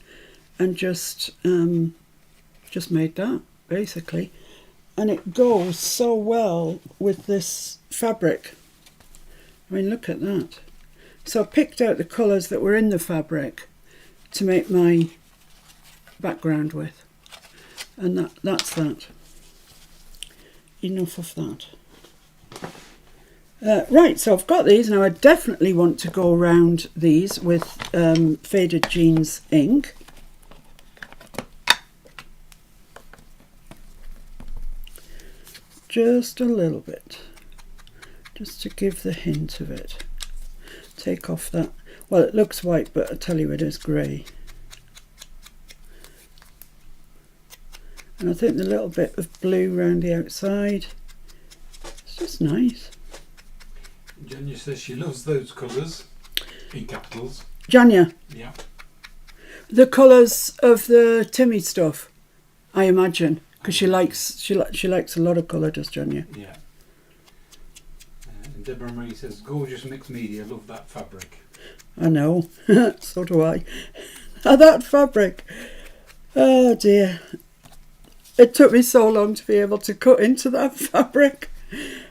and just made that basically. And it goes so well with this fabric. I mean, look at that. So I picked out the colours that were in the fabric to make my background with, and that's that. Enough of that. Right, so I've got these now. I definitely want to go around these with Faded Jeans ink. Just a little bit, just to give the hint of it. Take off that, well, it looks white, but I tell you it is grey. And I think the little bit of blue around the outside, it's just nice. Janya says she loves those colours, in capitals. Janya? Yeah. The colours of the Timmy stuff, I imagine, because she likes a lot of colour, does Janya? Yeah. And Deborah Marie says, gorgeous mixed media, love that fabric. I know, so do I. That fabric, oh dear. It took me so long to be able to cut into that fabric.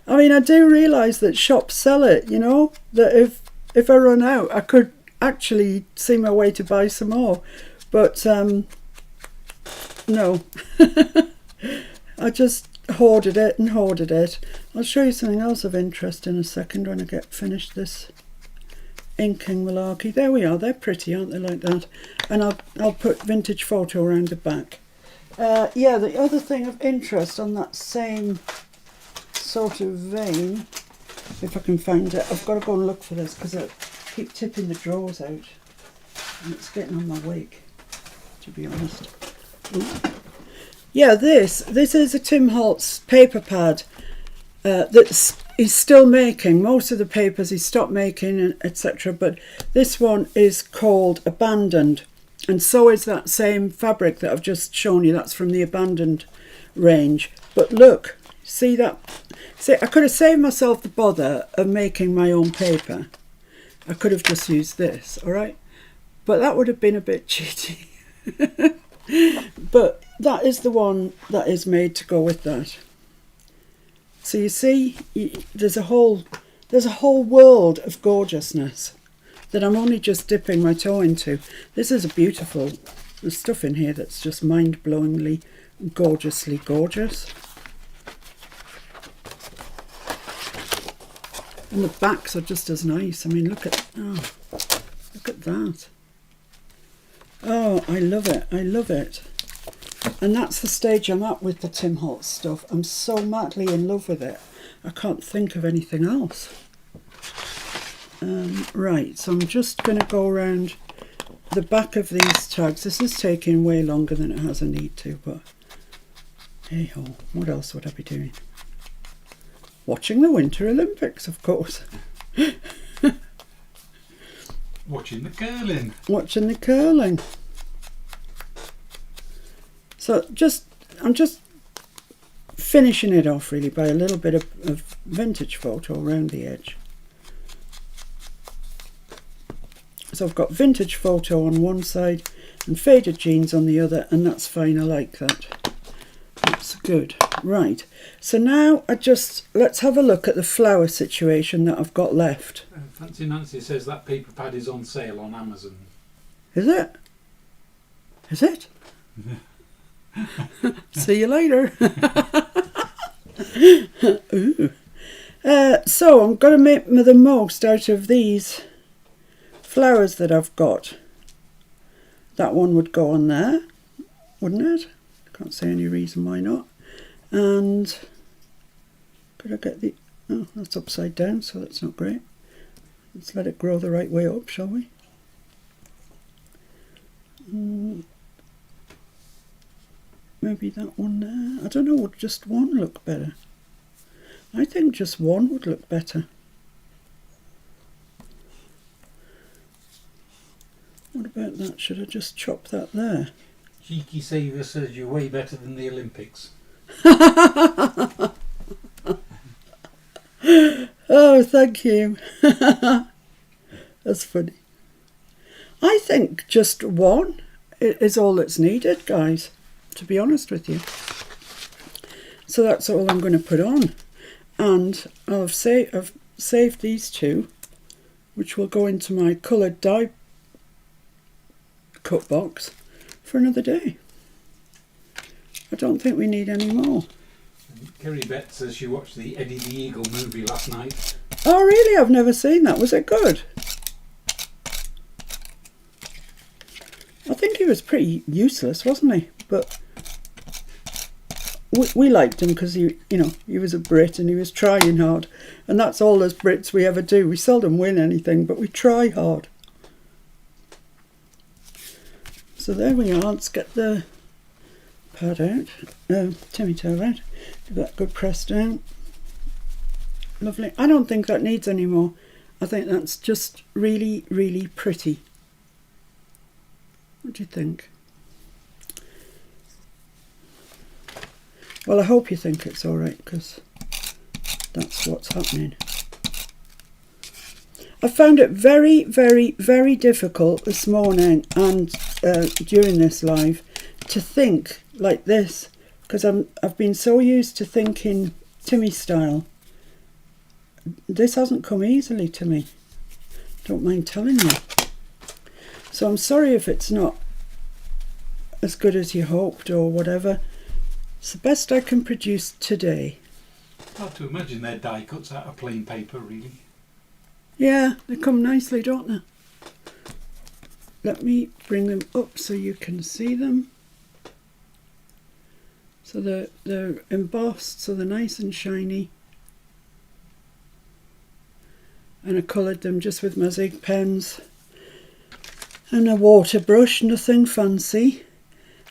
I mean, I do realise that shops sell it, you know, that if I run out, I could actually see my way to buy some more. But no, I just hoarded it and hoarded it. I'll show you something else of interest in a second when I get finished this inking malarkey. There we are. They're pretty, aren't they, like that? And I'll put vintage photo around the back. Yeah, the other thing of interest on that same sort of vein, if I can find it, I've got to go and look for this because I keep tipping the drawers out and it's getting on my wig, to be honest. Ooh. Yeah, this is a Tim Holtz paper pad that he's still making. Most of the papers he stopped making, etc. But this one is called Abandoned, and so is that same fabric that I've just shown you. That's from the Abandoned range. But look, see that? See, I could have saved myself the bother of making my own paper. I could have just used this, all right? But that would have been a bit cheaty. But that is the one that is made to go with that. So you see, there's a whole world of gorgeousness that I'm only just dipping my toe into. This is a beautiful, there's stuff in here that's just mind-blowingly, gorgeously gorgeous. And the backs are just as nice. I mean, look at that. Oh, I love it. I love it. And that's the stage I'm at with the Tim Holtz stuff. I'm so madly in love with it. I can't think of anything else. Right, so I'm just going to go around the back of these tags. This is taking way longer than it has a need to, but hey ho, what else would I be doing? Watching the Winter Olympics, of course. Watching the curling. Watching the curling. So I'm just finishing it off really by a little bit of vintage photo around the edge. So I've got vintage photo on one side and Faded Jeans on the other, and that's fine. I like that. That's good. Right. So now let's have a look at the flower situation that I've got left. Fancy Nancy says that paper pad is on sale on Amazon. Is it? Is it? See you later. Ooh. So I'm going to make the most out of these flowers that I've got. That one would go on there, wouldn't it? Can't see any reason why not. And could I get the... Oh, that's upside down, so that's not great. Let's let it grow the right way up, shall we? Maybe that one there. I don't know, would just one look better? I think just one would look better. What about that? Should I just chop that there? Cheeky Saviour says you're way better than the Olympics. Oh, thank you. That's funny. I think just one is all that's needed, guys, to be honest with you. So that's all I'm going to put on. And I've saved these two, which will go into my coloured dye cut box for another day. I don't think we need any more. Kerry Betts says she watched the Eddie the Eagle movie last night. Oh really? I've never seen that. Was it good? I think he was pretty useless, wasn't he? But we liked him because he was a Brit and he was trying hard. And that's all as Brits we ever do. We seldom win anything, but we try hard. So there we are. Let's get the pad out, Timmy toe out. Give that a good press down. Lovely. I don't think that needs any more. I think that's just really, really pretty. What do you think? Well, I hope you think it's alright, because that's what's happening. I found it very, very, very difficult this morning and during this live to think like this, because I've been so used to thinking Timmy style. This hasn't come easily to me. Don't mind telling you. So I'm sorry if it's not as good as you hoped or whatever. It's the best I can produce today. Hard to imagine their die cuts out of plain paper, really. Yeah, they come nicely, don't they? Let me bring them up so you can see them. So they're embossed, so they're nice and shiny. And I coloured them just with my Zig pens and a water brush, nothing fancy.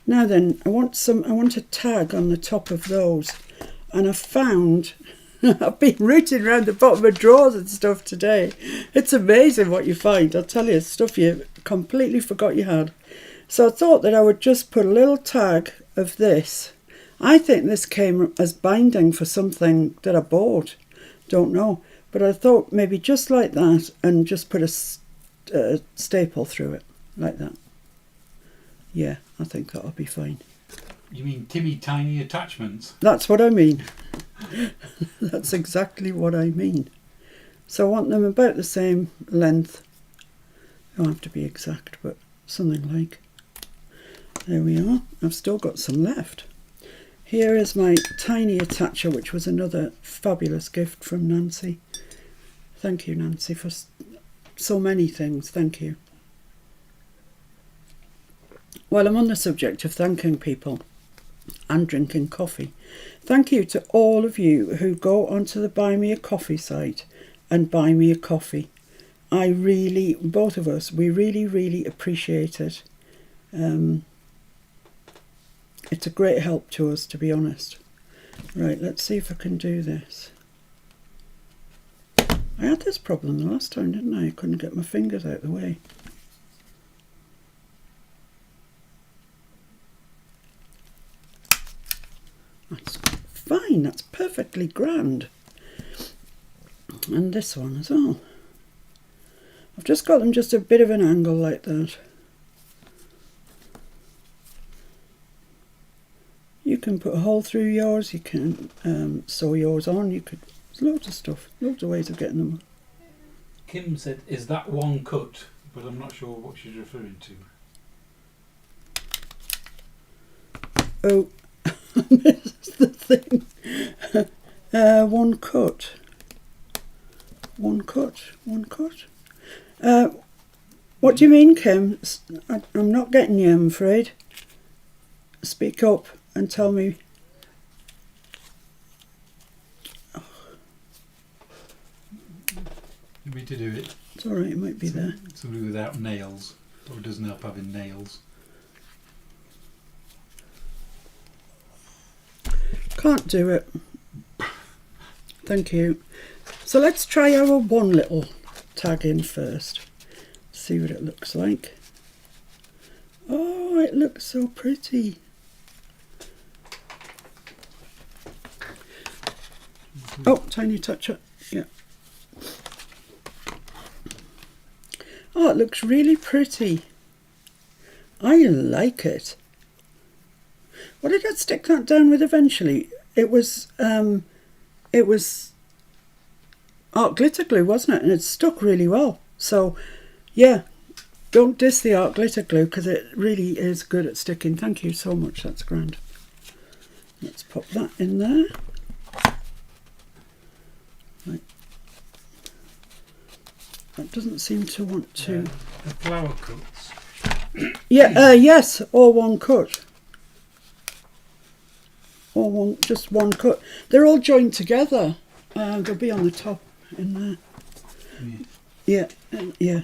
Now then, I want a tag on the top of those, and I found I've been rooting around the bottom of drawers and stuff today. It's amazing what you find. I'll tell you, stuff you completely forgot you had. So I thought that I would just put a little tag of this. I think this came as binding for something that I bought. Don't know. But I thought maybe just like that, and just put a staple through it, like that. Yeah, I think that'll be fine. You mean Timmy Tiny Attachments? That's what I mean. That's exactly what I mean. So I want them about the same length. Don't have to be exact, but something like. There we are. I've still got some left. Here is my tiny attacher, which was another fabulous gift from Nancy. Thank you, Nancy, for so many things. Thank you. While I'm on the subject of thanking people and drinking coffee, thank you to all of you who go onto the Buy Me a Coffee site and buy me a coffee. I really, both of us, we really, really appreciate it. It's a great help to us, to be honest. Right, let's see if I can do this. I had this problem the last time, didn't I? I couldn't get my fingers out of the way. That's fine, that's perfectly grand. And this one as well. I've just got them just a bit of an angle like that. You can put a hole through yours, you can sew yours on, you could, there's loads of stuff, loads of ways of getting them. Kim said, is that one cut? But I'm not sure what she's referring to. Oh, I missed the thing. One cut. One cut. One cut. What do you mean, Kim? I'm not getting you, I'm afraid. Speak up and tell me. You need to do it. It's alright, it might be there. Somebody without nails, or doesn't help having nails. Can't do it. Thank you. So let's try our one little tag in first. See what it looks like. Oh, it looks so pretty. Oh, tiny touch up. Yeah. Oh, it looks really pretty. I like it. What did I stick that down with eventually? It was art glitter glue, wasn't it? And it stuck really well. So, yeah, don't diss the art glitter glue because it really is good at sticking. Thank you so much. That's grand. Let's pop that in there. Right. That doesn't seem to want to. The flower cuts. Yeah. Yes. All one cut. All one. Just one cut. They're all joined together. They'll be on the top in there. Yeah. Yeah.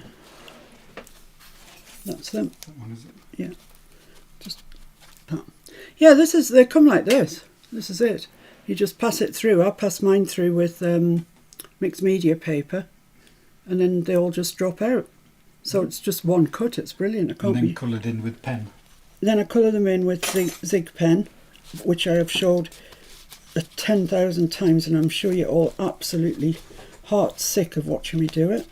That's them. That one, is it? Yeah. Just that. Yeah. They come like this. This is it. You just pass it through. I pass mine through with mixed media paper, and then they all just drop out. So it's just one cut. It's brilliant. And then coloured in with pen. Then I colour them in with the Zig pen, which I have showed 10,000 times, and I'm sure you're all absolutely heart sick of watching me do it.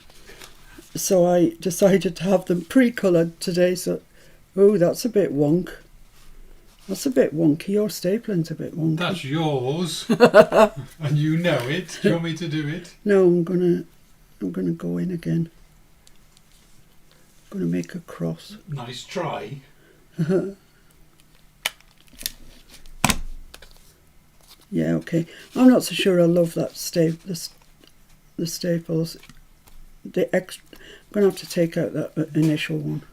So I decided to have them pre-coloured today. So, oh, that's a bit wonk. That's a bit wonky. Your stapling's a bit wonky. That's yours, and you know it. Do you want me to do it? No, I'm gonna go in again. I'm gonna make a cross. Nice try. Yeah, okay. I'm not so sure I love that the staples. I'm gonna have to take out that initial one.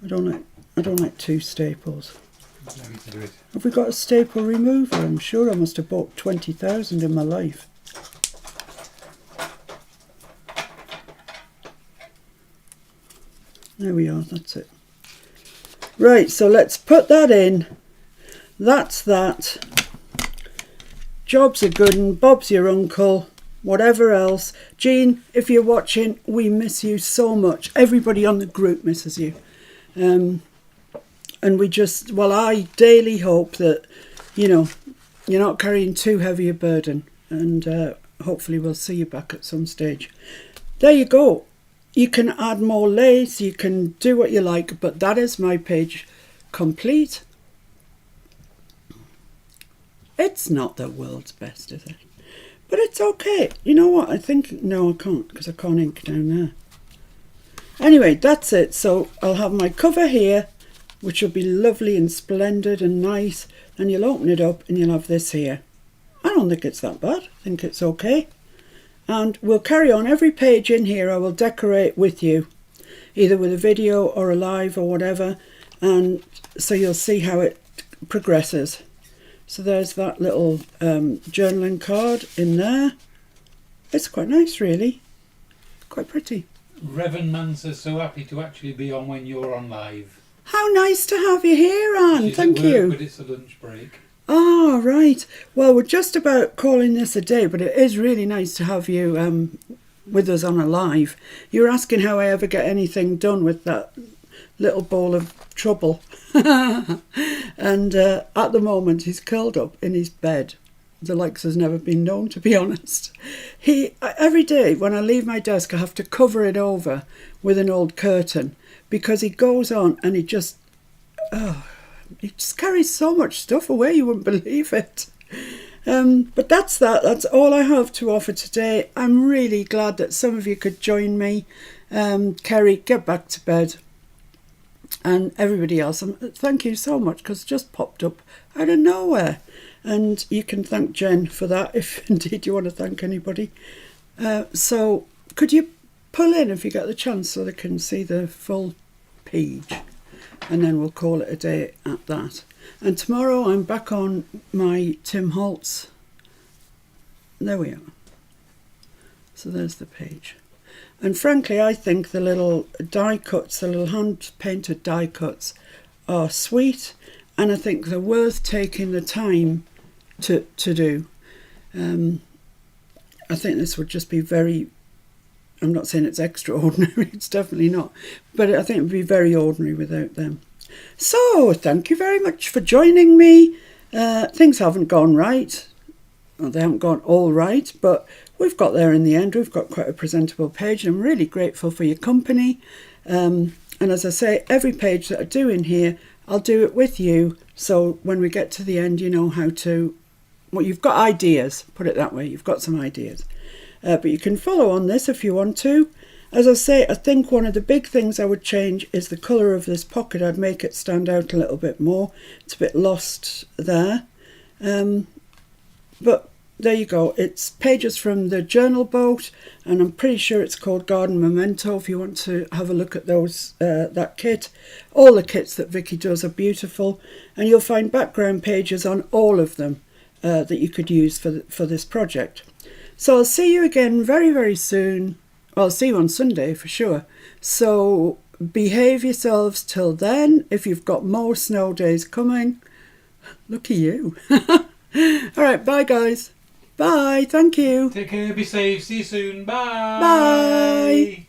I don't like two staples. No need to do it. Have we got a staple remover? I'm sure I must have bought 20,000 in my life. There we are, that's it. Right, so let's put that in. That's that. Job's a good one, Bob's your uncle, whatever else. Jean, if you're watching, we miss you so much. Everybody on the group misses you. And we just, well, I daily hope that, you know, you're not carrying too heavy a burden, and hopefully we'll see you back at some stage. There you go. You can add more lace, you can do what you like, but that is my page complete. It's not the world's best, is it? But it's okay. You know what? I think, no, I can't, because I can't ink down there. Anyway, that's it. So I'll have my cover here, which will be lovely and splendid and nice. And you'll open it up and you'll have this here. I don't think it's that bad. I think it's okay. And we'll carry on. Every page in here I will decorate with you, either with a video or a live or whatever. And so you'll see how it progresses. So there's that little journaling card in there. It's quite nice, really. Quite pretty. Reverend Man says so happy to actually be on when you're on live. How nice to have you here, Anne. She's Thank at work, you. But it's a lunch break. Ah, right. Well, we're just about calling this a day, but it is really nice to have you with us on a live. You're asking how I ever get anything done with that little ball of trouble. And at the moment, he's curled up in his bed. The likes has never been known, to be honest. Every day when I leave my desk, I have to cover it over with an old curtain, because he goes on and he just carries so much stuff away, you wouldn't believe it. But that's that. That's all I have to offer today. I'm really glad that some of you could join me. Kerry, get back to bed. and everybody else. Thank you so much, because it just popped up out of nowhere. And you can thank Jen for that if indeed you want to thank anybody. So could you pull in if you get the chance so they can see the full page, and then we'll call it a day at that. And tomorrow I'm back on my Tim Holtz. There we are. So there's the page. And frankly, I think the little die cuts, the little hand-painted die cuts are sweet, and I think they're worth taking the time to do. I think this would just be very, I'm not saying it's extraordinary, it's definitely not, but I think it would be very ordinary without them. So, thank you very much for joining me. Things haven't gone right. Well, they haven't gone all right, but we've got there in the end. We've got quite a presentable page. I'm really grateful for your company. And as I say, every page that I do in here, I'll do it with you. So when we get to the end, you know how to, well, you've got ideas, put it that way. You've got some ideas. But you can follow on this if you want to. As I say, I think one of the big things I would change is the colour of this pocket. I'd make it stand out a little bit more. It's a bit lost there. But there you go. It's pages from the Journal Boat, and I'm pretty sure it's called Garden Memento if you want to have a look at those, that kit. All the kits that Vicky does are beautiful, and you'll find background pages on all of them that you could use for this project. So I'll see you again very, very soon. Well, I'll see you on Sunday for sure. So behave yourselves till then. If you've got more snow days coming, lucky you. All right, bye guys. Bye, thank you. Take care, be safe, see you soon. Bye. Bye.